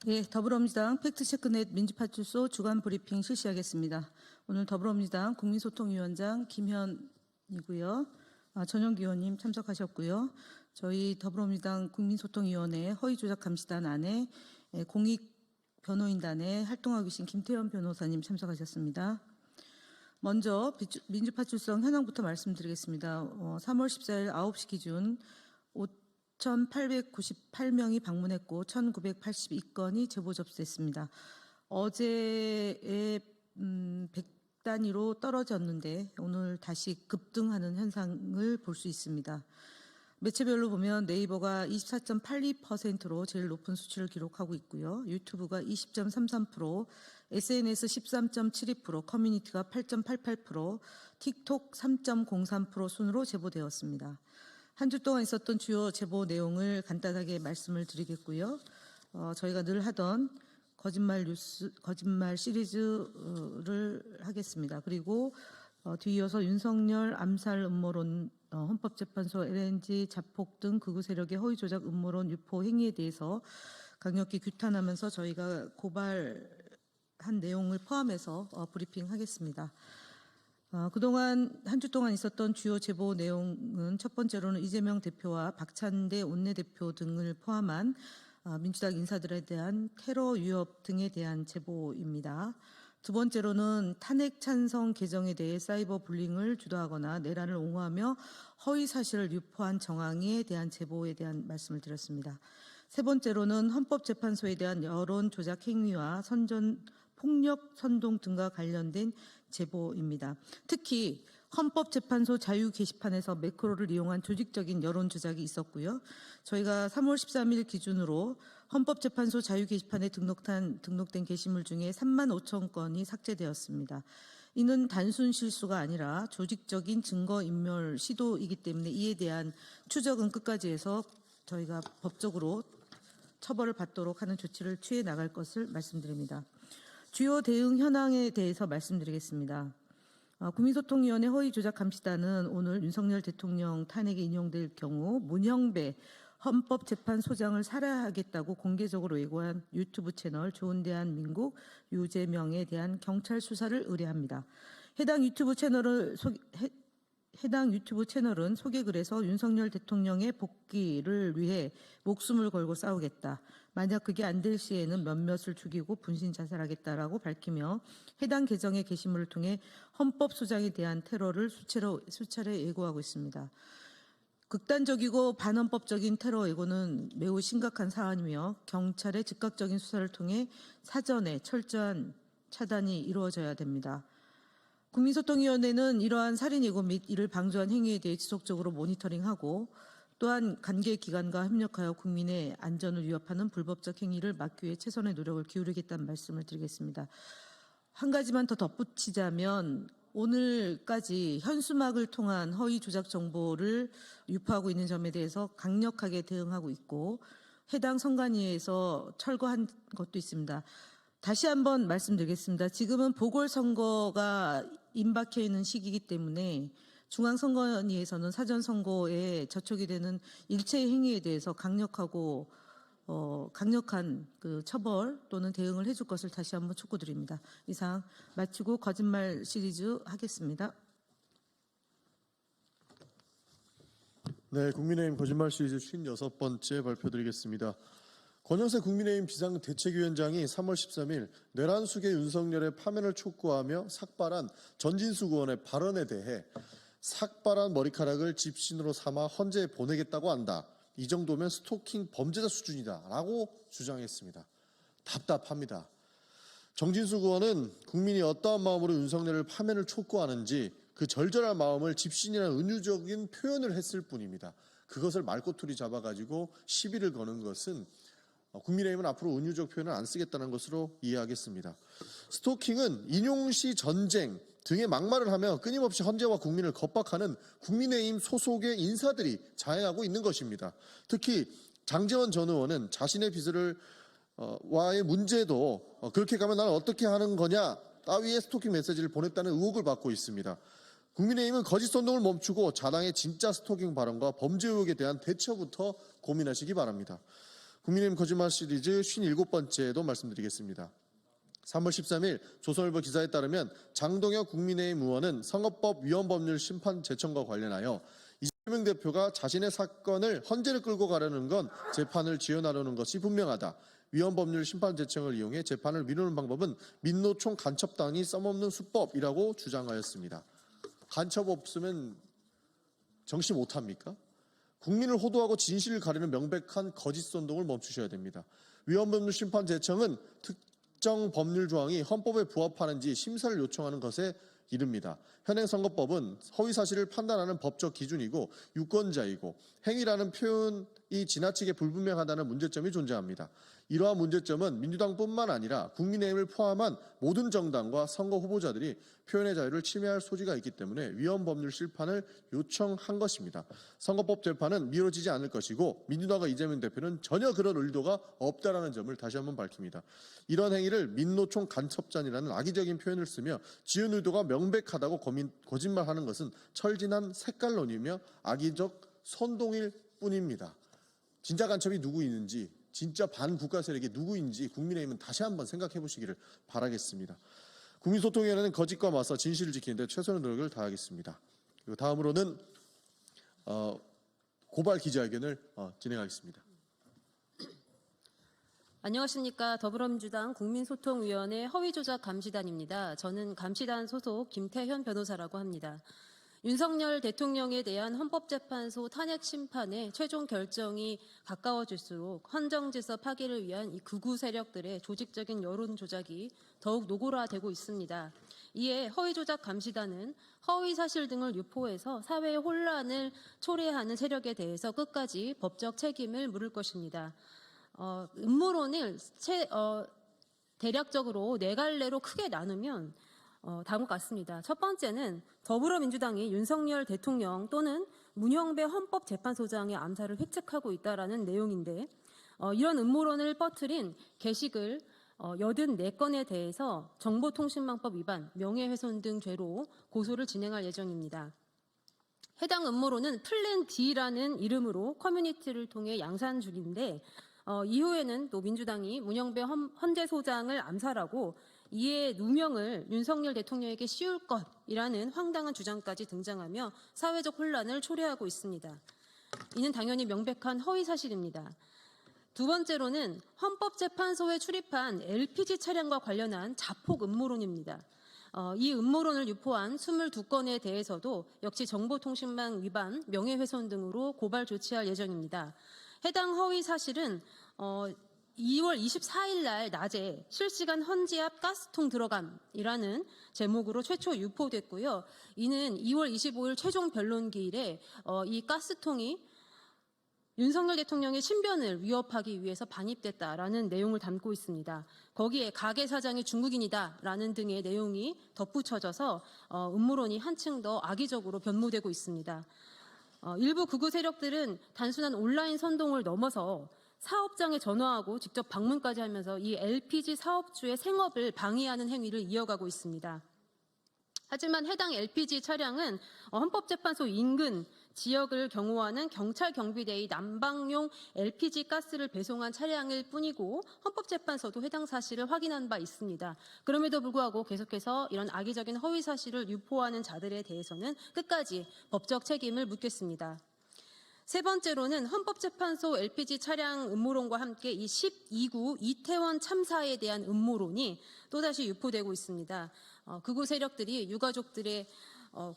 예, 더불어민주당 팩트체크넷 민주파출소 주간 브리핑 실시하겠습니다. 오늘 더불어민주당 국민소통위원장 김현이고요. 전용기 의원님 참석하셨고요. 저희 더불어민주당 국민소통위원회 허위조작감시단 안에 공익변호인단에 활동하고 계신 김태현 변호사님 참석하셨습니다. 먼저 민주파출소 현황부터 말씀드리겠습니다. 3월 14일 9시 기준 5,898명이 방문했고 1,982건이 제보 접수됐습니다. 어제의 100단위로 떨어졌는데 오늘 다시 급등하는 현상을 볼 수 있습니다. 매체별로 보면 네이버가 24.82%로 제일 높은 수치를 기록하고 있고요. 유튜브가 20.33%, SNS 13.72%, 커뮤니티가 8.88%, 틱톡 3.03% 순으로 제보되었습니다. 한 주 동안 있었던 주요 제보 내용을 간단하게 말씀을 드리겠고요. 저희가 늘 하던 거짓말 시리즈를 하겠습니다. 그리고 뒤이어서 윤석열 암살 음모론, 헌법재판소 LNG 자폭 등 극우 세력의 허위조작 음모론 유포 행위에 대해서 강력히 규탄하면서 저희가 고발한 내용을 포함해서 브리핑하겠습니다. 그동안 한 주 동안 있었던 주요 제보 내용은 첫 번째로는 이재명 대표와 박찬대 원내대표 등을 포함한 민주당 인사들에 대한 테러 위협 등에 대한 제보입니다. 두 번째로는 탄핵 찬성 개정에 대해 사이버 불링을 주도하거나 내란을 옹호하며 허위 사실을 유포한 정황에 대한 제보에 대한 말씀을 드렸습니다. 세 번째로는 헌법재판소에 대한 여론 조작 행위와 폭력 선동 등과 관련된 제보입니다. 특히 헌법재판소 자유 게시판에서 매크로를 이용한 조직적인 여론 조작이 있었고요. 저희가 3월 13일 기준으로 헌법재판소 자유 게시판에 등록된 게시물 중에 3만 5천 건이 삭제되었습니다. 이는 단순 실수가 아니라 조직적인 증거인멸 시도이기 때문에 이에 대한 추적은 끝까지 해서 저희가 법적으로 처벌을 받도록 하는 조치를 취해 나갈 것을 말씀드립니다. 주요 대응 현황에 대해서 말씀드리겠습니다. 국민소통위원회 허위조작감시단은 오늘 윤석열 대통령 탄핵에 인용될 경우 문형배 헌법재판소장을 살해하겠다고 공개적으로 예고한 유튜브 채널 좋은대한민국 유재명에 대한 경찰 수사를 의뢰합니다. 해당 유튜브 채널은 소개글에서 윤석열 대통령의 복귀를 위해 목숨을 걸고 싸우겠다. 만약 그게 안 될 시에는 몇몇을 죽이고 분신 자살하겠다라고 밝히며 해당 계정의 게시물을 통해 헌법소장에 대한 테러를 수차례 예고하고 있습니다. 극단적이고 반헌법적인 테러 예고는 매우 심각한 사안이며 경찰의 즉각적인 수사를 통해 사전에 철저한 차단이 이루어져야 됩니다. 국민소통위원회는 이러한 살인 예고 및 이를 방조한 행위에 대해 지속적으로 모니터링하고 또한 관계기관과 협력하여 국민의 안전을 위협하는 불법적 행위를 막기 위해 최선의 노력을 기울이겠다는 말씀을 드리겠습니다. 한 가지만 더 덧붙이자면 오늘까지 현수막을 통한 허위 조작 정보를 유포하고 있는 점에 대해서 강력하게 대응하고 있고 해당 선관위에서 철거한 것도 있습니다. 다시 한번 말씀드리겠습니다. 지금은 보궐선거가 임박해 있는 시기이기 때문에 중앙선관위에서는 사전선거에 저촉이 되는 일체 행위에 대해서 강력한 그 처벌 또는 대응을 해줄 것을 다시 한번 촉구드립니다. 이상 마치고 거짓말 시리즈 하겠습니다. 네, 국민의힘 거짓말 시리즈 56번째 발표드리겠습니다. 권영세 국민의힘 비상대책위원장이 3월 13일 내란숙의 윤석열의 파면을 촉구하며 삭발한 전진숙 의원의 발언에 대해 삭발한 머리카락을 집신으로 삼아 헌재에 보내겠다고 한다. 이 정도면 스토킹 범죄자 수준이다 라고 주장했습니다. 답답합니다. 정진숙 의원은 국민이 어떠한 마음으로 윤석열을 파면을 촉구하는지 그 절절한 마음을 집신이라는 은유적인 표현을 했을 뿐입니다. 그것을 말꼬투리 잡아가지고 시비를 거는 것은 국민의힘은 앞으로 은유적 표현을 안 쓰겠다는 것으로 이해하겠습니다. 스토킹은 인용시 전쟁 등의 막말을 하며 끊임없이 헌재와 국민을 겁박하는 국민의힘 소속의 인사들이 자행하고 있는 것입니다. 특히 장제원 전 의원은 자신의 비서를 와의 문제도 그렇게 가면 나는 어떻게 하는 거냐 따위의 스토킹 메시지를 보냈다는 의혹을 받고 있습니다. 국민의힘은 거짓 선동을 멈추고 자당의 진짜 스토킹 발언과 범죄 의혹에 대한 대처부터 고민하시기 바랍니다. 국민의힘 거짓말 시리즈 57번째도 말씀드리겠습니다. 3월 13일 조선일보 기사에 따르면 장동혁 국민의힘 의원은 선거법 위헌법률 심판 제청과 관련하여 이재명 대표가 자신의 사건을 헌재를 끌고 가려는 건 재판을 지연하려는 것이 분명하다. 위헌법률 심판 제청을 이용해 재판을 미루는 방법은 민노총 간첩단이 써먹는 수법이라고 주장하였습니다. 간첩 없으면 정시 못합니까? 국민을 호도하고 진실을 가리는 명백한 거짓 선동을 멈추셔야 됩니다. 위헌법률 심판 제청은 특정 법률 조항이 헌법에 부합하는지 심사를 요청하는 것에 이릅니다. 현행 선거법은 허위 사실을 판단하는 법적 기준이고 유권자이고 행위라는 표현이 지나치게 불분명하다는 문제점이 존재합니다. 이러한 문제점은 민주당뿐만 아니라 국민의힘을 포함한 모든 정당과 선거 후보자들이 표현의 자유를 침해할 소지가 있기 때문에 위헌법률 심판을 요청한 것입니다. 선거법 재판은 미뤄지지 않을 것이고 민주당과 이재명 대표는 전혀 그런 의도가 없다라는 점을 다시 한번 밝힙니다. 이런 행위를 민노총 간첩단이라는 악의적인 표현을 쓰며 지은 의도가 명백하다고 거짓말하는 것은 철진한 색깔론이며 악의적 선동일 뿐입니다. 진짜 간첩이 누구 있는지, 진짜 반국가 세력이 누구인지 국민의힘은 다시 한번 생각해 보시기를 바라겠습니다. 국민소통위원회는 거짓과 맞서 진실을 지키는 데 최선의 노력을 다하겠습니다. 그리고 다음으로는 고발 기자회견을 진행하겠습니다. 안녕하십니까. 더불어민주당 국민소통위원회 허위조작감시단입니다. 저는 감시단 소속 김태현 변호사라고 합니다. 윤석열 대통령에 대한 헌법재판소 탄핵 심판의 최종 결정이 가까워질수록 헌정질서 파기를 위한 이 극우 세력들의 조직적인 여론 조작이 더욱 노골화되고 있습니다. 이에 허위조작감시단은 허위사실 등을 유포해서 사회의 혼란을 초래하는 세력에 대해서 끝까지 법적 책임을 물을 것입니다. 음모론을 대략적으로 네 갈래로 크게 나누면 다음과 같습니다. 첫 번째는 더불어민주당이 윤석열 대통령 또는 문형배 헌법재판소장의 암살을 획책하고 있다라는 내용인데 이런 음모론을 퍼뜨린 게시글 84건에 대해서 정보통신망법 위반, 명예훼손 등 죄로 고소를 진행할 예정입니다. 해당 음모론은 플랜 D라는 이름으로 커뮤니티를 통해 양산 중인데 이후에는 또 민주당이 문형배 헌재소장을 암살하고 이에 누명을 윤석열 대통령에게 씌울 것이라는 황당한 주장까지 등장하며 사회적 혼란을 초래하고 있습니다. 이는 당연히 명백한 허위사실입니다. 두 번째로는 헌법재판소에 출입한 LPG 차량과 관련한 자폭 음모론입니다. 이 음모론을 유포한 22건에 대해서도 역시 정보통신망 위반, 명예훼손 등으로 고발 조치할 예정입니다. 해당 허위 사실은 2월 24일 날 낮에 실시간 헌재 앞 가스통 들어감이라는 제목으로 최초 유포됐고요. 이는 2월 25일 최종 변론기일에 이 가스통이 윤석열 대통령의 신변을 위협하기 위해서 반입됐다라는 내용을 담고 있습니다. 거기에 가게 사장이 중국인이다라는 등의 내용이 덧붙여져서 음모론이 한층 더 악의적으로 변모되고 있습니다. 일부 극우 세력들은 단순한 온라인 선동을 넘어서 사업장에 전화하고 직접 방문까지 하면서 이 LPG 사업주의 생업을 방해하는 행위를 이어가고 있습니다. 하지만 해당 LPG 차량은 헌법재판소 인근 지역을 경호하는 경찰 경비대의 난방용 LPG 가스를 배송한 차량일 뿐이고 헌법재판소도 해당 사실을 확인한 바 있습니다. 그럼에도 불구하고 계속해서 이런 악의적인 허위 사실을 유포하는 자들에 대해서는 끝까지 법적 책임을 묻겠습니다. 세 번째로는 헌법재판소 LPG 차량 음모론과 함께 이 12구 이태원 참사에 대한 음모론이 또다시 유포되고 있습니다. 극우 세력들이 유가족들의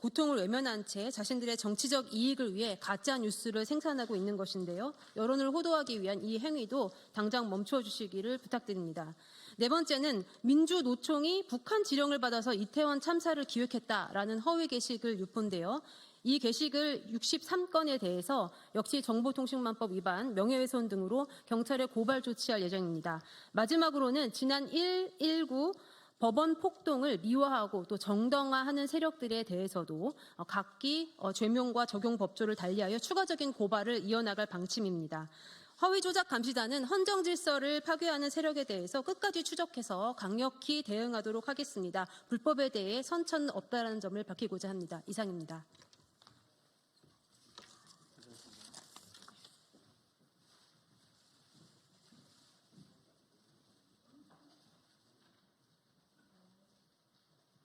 고통을 외면한 채 자신들의 정치적 이익을 위해 가짜 뉴스를 생산하고 있는 것인데요. 여론을 호도하기 위한 이 행위도 당장 멈춰주시기를 부탁드립니다. 네 번째는 민주노총이 북한 지령을 받아서 이태원 참사를 기획했다라는 허위 게시글 유포인데요. 이 게시글 63건에 대해서 역시 정보통신망법 위반, 명예훼손 등으로 경찰에 고발 조치할 예정입니다. 마지막으로는 지난 119 법원 폭동을 미화하고 또 정당화하는 세력들에 대해서도 각기 죄명과 적용 법조를 달리하여 추가적인 고발을 이어나갈 방침입니다. 허위조작감시단은 헌정질서를 파괴하는 세력에 대해서 끝까지 추적해서 강력히 대응하도록 하겠습니다. 불법에 대해 선처는 없다는 점을 밝히고자 합니다. 이상입니다.